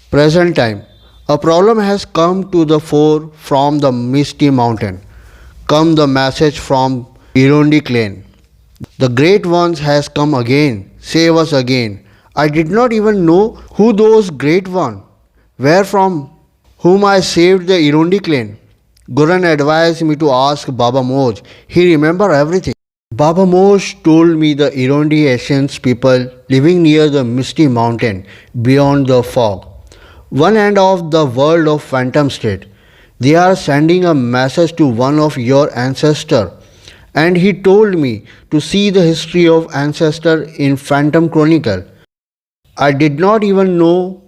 Present time. A problem has come to the fore from the misty mountain. Come the message from Irrondi clan. The great ones has come again. Save us again. I did not even know who those great ones were from whom I saved the Irrondi clan. Gurran advised me to ask Baba Moj. He remembered everything. Baba Moj told me the Irrondi ancient people living near the misty mountain beyond the fog, one end of the world of Phantom State. They are sending a message to one of your ancestors, and he told me to see the history of ancestor in Phantom Chronicle. I did not even know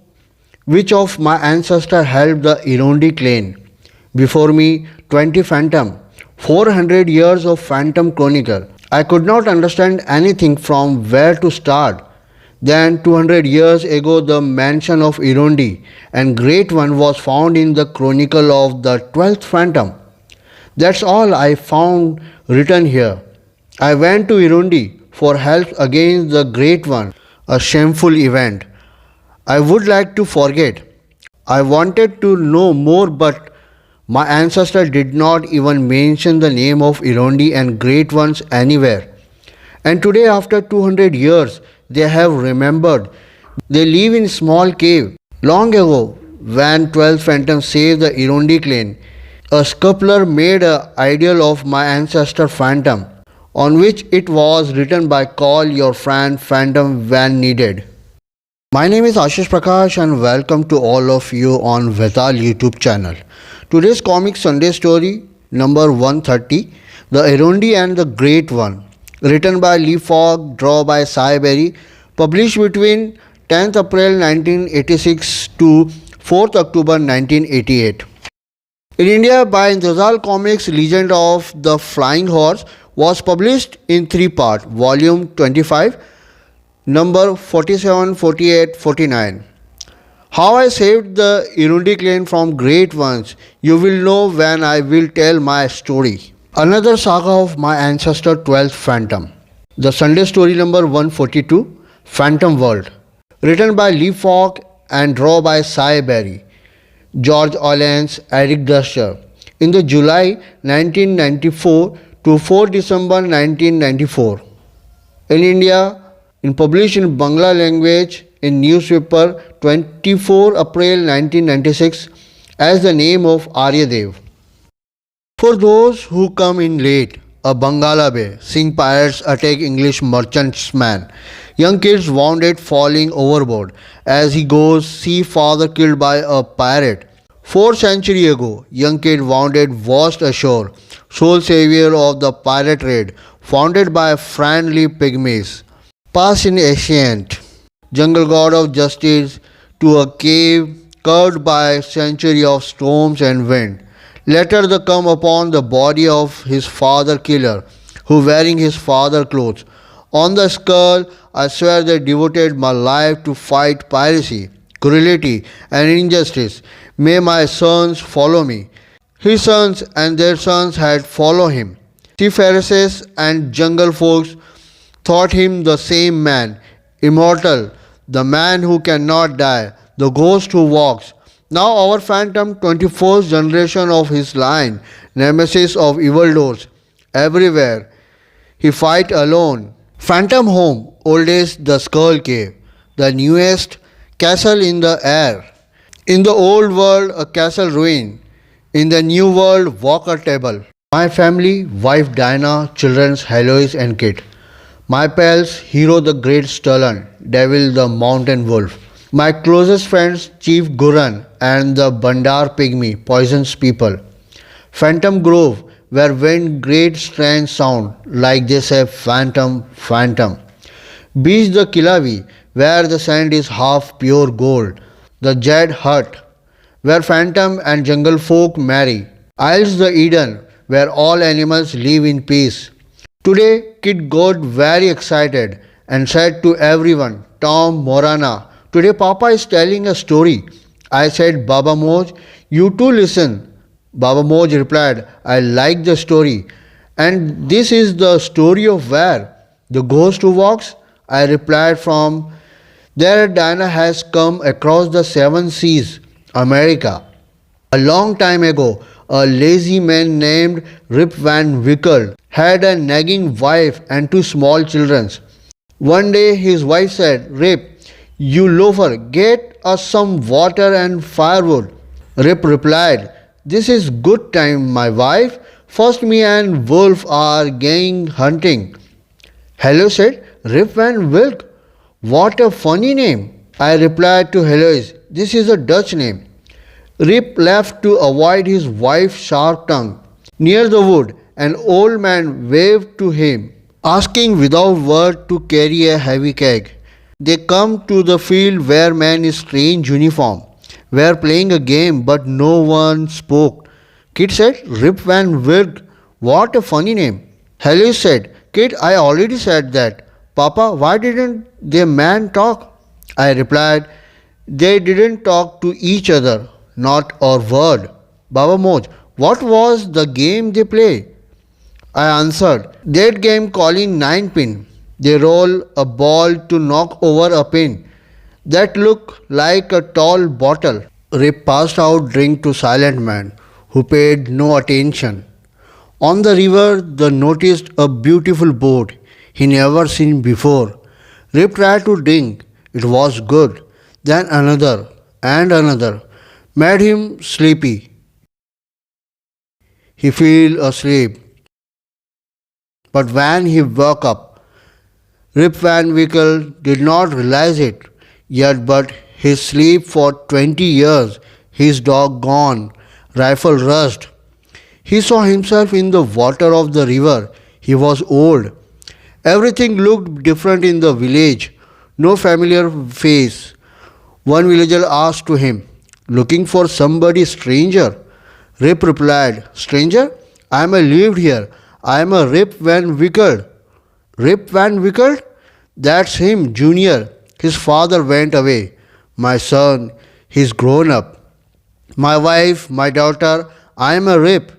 which of my ancestors helped the Irrondi clan. Before me, 20 Phantom, 400 years of Phantom Chronicle. I could not understand anything from where to start. Then 200 years ago the mansion of Irrondi and Great One was found in the chronicle of the 12th Phantom. That's all I found written here. I went to Irrondi for help against the Great One, a shameful event. I would like to forget. I wanted to know more, but my ancestors did not even mention the name of Irrondi and Great Ones anywhere. And today, after 200 years, they have remembered. They live in small cave. Long ago, when 12 Phantoms saved the Irrondi clan, a sculptor made an idol of my ancestor Phantom, on which it was written by call your friend Phantom when needed. My name is Ashish Prakash and welcome to all of you on VETAL YouTube channel. Today's comic Sunday story number 130, The Irrondi and the Great One, written by Lee Falk, drawn by Sy Barry, published between 10th April 1986 to 4th October 1988. In India by Indazal Comics, Legend of the Flying Horse was published in 3 parts, volume 25, number 47, 48, 49. How I saved the Irrondi clan from great ones, you will know when I will tell my story. Another saga of my ancestor 12th Phantom. The Sunday story number 142, Phantom World, written by Lee Falk and drawn by Sy Barry George Olesen, Eric Doescher, in the July 1994 to 4 December 1994. In India, published in Bangla language in newspaper 24 April 1996 as the name of Aryadev. For those who come in late, a Bangala Bay, seeing pirates attack English merchantman. Young kids wounded falling overboard. As he goes, see father killed by a pirate. 4 centuries ago, young kid wounded washed ashore. Sole savior of the pirate raid, founded by friendly pygmies. Past in ancient jungle god of justice to a cave curved by century of storms and wind. Later they come upon the body of his father killer, who wearing his father clothes. On the skull, I swear they devoted my life to fight piracy, cruelty, and injustice. May my sons follow me. His sons and their sons had followed him. Seafarers and jungle folks thought him the same man, immortal, the man who cannot die, the ghost who walks. Now our Phantom, 24th generation of his line, nemesis of evildoers, everywhere. He fight alone. Phantom home, oldest the Skull Cave, the newest castle in the air. In the old world, a castle ruin. In the new world, Walker table. My family, wife Diana, children's Heloise and Kit. My pals, Hero the Great Stallion, Devil the Mountain Wolf. My closest friends, Chief Gurran and the Bandar Pygmy, poisons people. Phantom Grove, where wind great strange sound, like they say phantom, phantom. Beach the Kilavi, where the sand is half pure gold. The Jade Hut, where phantom and jungle folk marry. Isles the Eden, where all animals live in peace. Today, Kid got very excited and said to everyone, Tom, Morana, today Papa is telling a story. I said, Baba Moj, you too listen. Baba Moj replied, I like the story. And this is the story of where? The ghost who walks? I replied, from Their Diana has come across the seven seas, America. A long time ago, a lazy man named Rip Van Winkle had a nagging wife and two small children. One day his wife said, Rip, you loafer, get us some water and firewood. Rip replied, This is good time, my wife. First me and Wolf are going hunting. Hello, said Rip Van Winkle. What a funny name. I replied to Heloise, This is a Dutch name. Rip left to avoid his wife's sharp tongue. Near the wood, an old man waved to him, asking without word to carry a heavy keg. They come to the field where men in strange uniform were playing a game, but no one spoke. Kid said, Rip Van Winkle, what a funny name. Heloise said, Kid, I already said that. Papa, why didn't the man talk? I replied, They didn't talk to each other. Not a word. Baba Moj, what was the game they play? I answered, that game calling 9-pin. They roll a ball to knock over a pin that looked like a tall bottle. Rip passed out drink to silent man, who paid no attention. On the river, they noticed a beautiful boat he never seen before. Rip tried to drink. It was good. Then another and another made him sleepy. He fell asleep. But when he woke up, Rip Van Winkle did not realize it yet, but his sleep for 20 years, his dog gone, rifle rust. He saw himself in the water of the river. He was old. Everything looked different in the village. No familiar face. One villager asked to him, looking for somebody stranger. Rip replied, Stranger, I am a lived here. I am a Rip Van Winkle. Rip Van Winkle? That's him, Junior. His father went away. My son, he's grown up. My wife, my daughter, I am a Rip.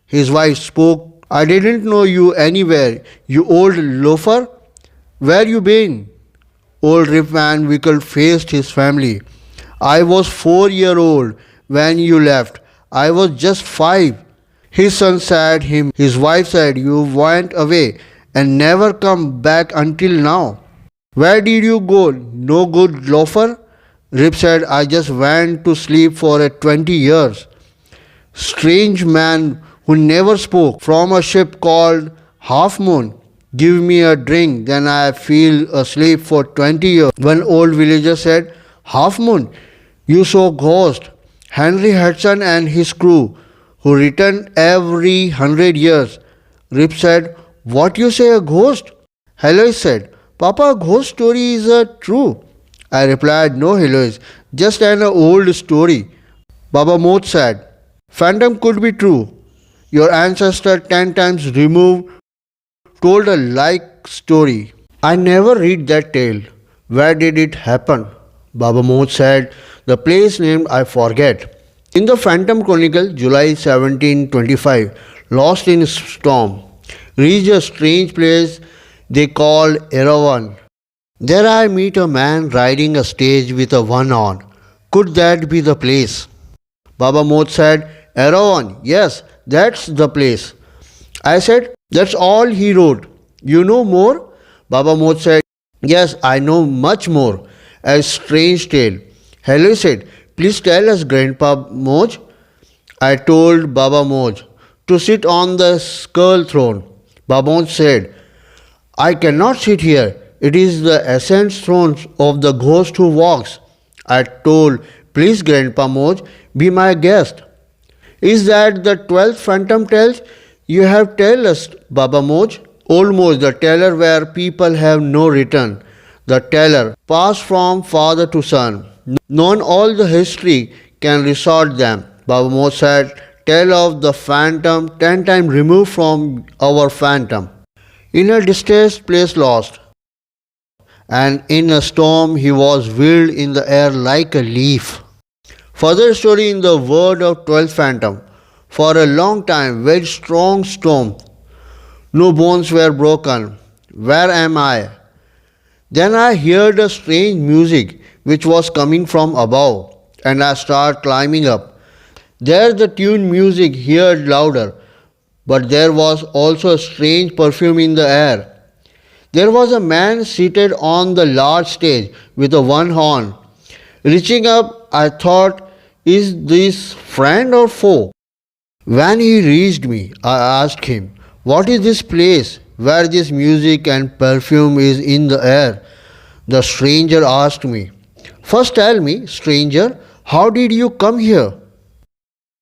His wife spoke, I didn't know you anywhere, you old loafer. Where you been? Old Rip Van Winkle faced his family. I was 4-year-old when you left. I was just 5. His son said him. His wife said, You went away and never come back until now. Where did you go? No good loafer? Rip said, I just went to sleep for 20 years. Strange man who never spoke from a ship called Half Moon. Give me a drink, then I feel asleep for 20 years. One old villager said, Half Moon, you saw ghost. Henry Hudson and his crew, who returned every 100 years. Rip said, What you say, a ghost? Heloise said, Papa, a ghost story is true. I replied, No, Heloise, just an old story. Baba Mot said, Phantom could be true. Your ancestor 10 times removed told a like story. I never read that tale. Where did it happen? Baba Mot said, The place named I forget. In the Phantom Chronicle, July 1725, lost in storm, reached a strange place they called IRROND. There I meet a man riding a stage with a one on. Could that be the place? Baba Mot said, IRROND, yes, that's the place. I said, That's all he wrote. You know more? Baba Mot said, Yes, I know much more. A strange tale. Hello said, Please tell us, Grandpa Moj. I told Baba Moj to sit on the skull throne. Baba Moj said, I cannot sit here. It is the ascent throne of the ghost who walks. I told, Please, Grandpa Moj, be my guest. Is that the 12th phantom tales you have tell us, Baba Moj? Old Moj, the teller where people have no return. The teller, passed from father to son. Known all the history can resort them. Baba Moj said, Tell of the phantom 10 times removed from our phantom. In a distressed place lost, and in a storm he was whirled in the air like a leaf. Further story in the word of 12th phantom. For a long time, very strong storm. No bones were broken. Where am I? Then I heard a strange music which was coming from above, and I started climbing up. There the tune music heard louder, but there was also a strange perfume in the air. There was a man seated on the large stage with a one horn. Reaching up, I thought, is this friend or foe? When he reached me, I asked him, what is this place where this music and perfume is in the air? The stranger asked me. First tell me, stranger, how did you come here?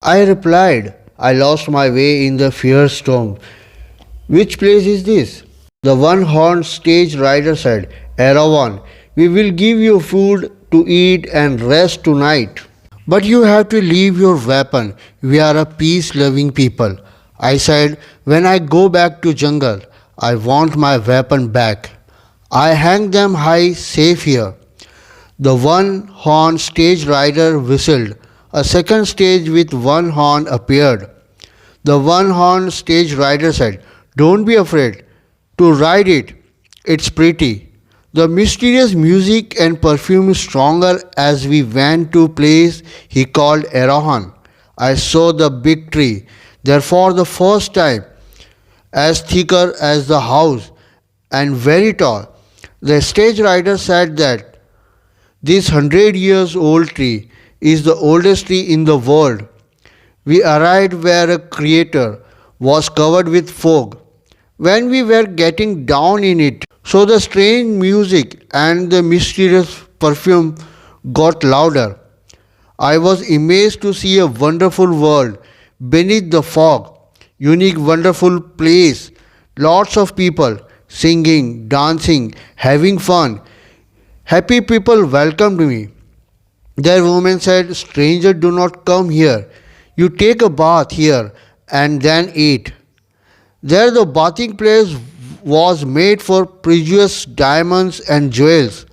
I replied, I lost my way in the fierce storm. Which place is this? The one-horned stage rider said, IRROND, we will give you food to eat and rest tonight. But you have to leave your weapon. We are a peace-loving people. I said, when I go back to jungle, I want my weapon back. I hang them high, safe here. The one-horned stage rider whistled. A second stage with one horn appeared. The one-horned stage rider said, don't be afraid to ride it. It's pretty. The mysterious music and perfume stronger as we went to a place he called IRROND. I saw the big tree there for the first time, as thicker as the house and very tall. The stage rider said that this 100 years old tree is the oldest tree in the world. We arrived where a crater was covered with fog. When we were getting down in it, so the strange music and the mysterious perfume got louder. I was amazed to see a wonderful world beneath the fog, unique wonderful place, lots of people singing, dancing, having fun. Happy people welcomed me. Their woman said, stranger, do not come here. You take a bath here and then eat. There the bathing place was made for precious diamonds and jewels.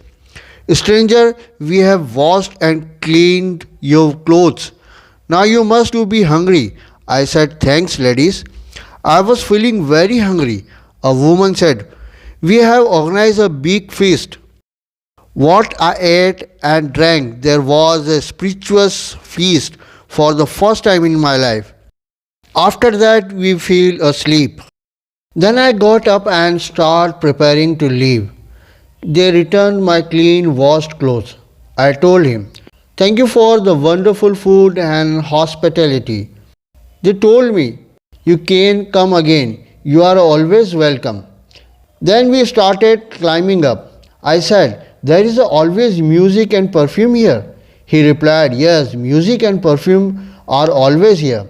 Stranger, we have washed and cleaned your clothes. Now you must be hungry. I said, thanks, ladies. I was feeling very hungry. A woman said, we have organized a big feast. What I ate and drank, there was a spiritual feast for the first time in my life. After that, we fell asleep. Then I got up and started preparing to leave. They returned my clean, washed clothes. I told him, thank you for the wonderful food and hospitality. They told me, you can come again. You are always welcome. Then we started climbing up. I said, there is always music and perfume here. He replied, yes, music and perfume are always here.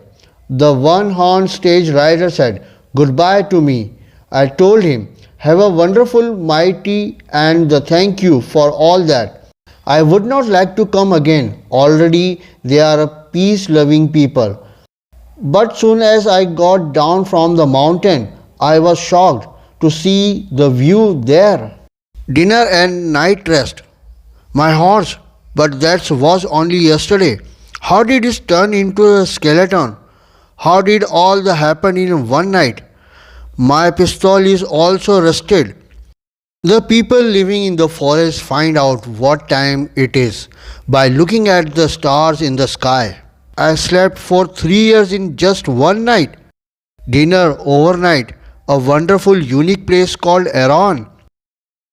The one-horned stage rider said, goodbye to me. I told him, have a wonderful, mighty, and thank you for all that. I would not like to come again. Already they are a peace-loving people. But soon as I got down from the mountain, I was shocked to see the view there. Dinner and night rest. My horse, but that was only yesterday. How did it turn into a skeleton? How did all that happen in one night? My pistol is also rusted. The people living in the forest find out what time it is by looking at the stars in the sky. I slept for 3 years in just one night. Dinner overnight, a wonderful unique place called IRROND.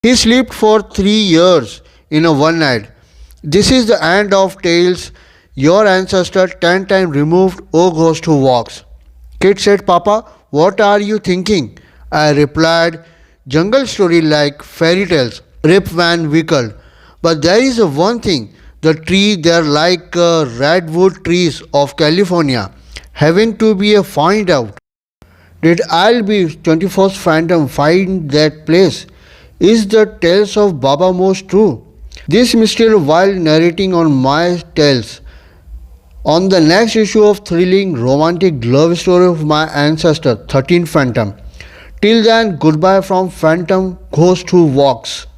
He slept for 3 years in a one night. This is the end of tales. Your ancestor 10 times removed, O ghost who walks. Kid said, Papa, what are you thinking? I replied, jungle story like fairy tales, Rip Van Winkle. But there is one thing, the tree there like redwood trees of California, having to be find out. Did I'll be 21st Phantom find that place? Is the tales of Baba most true? This mystery while narrating on my tales. On the next issue of thrilling romantic love story of my ancestor 13th Phantom. Till then, goodbye from Phantom Ghost Who Walks.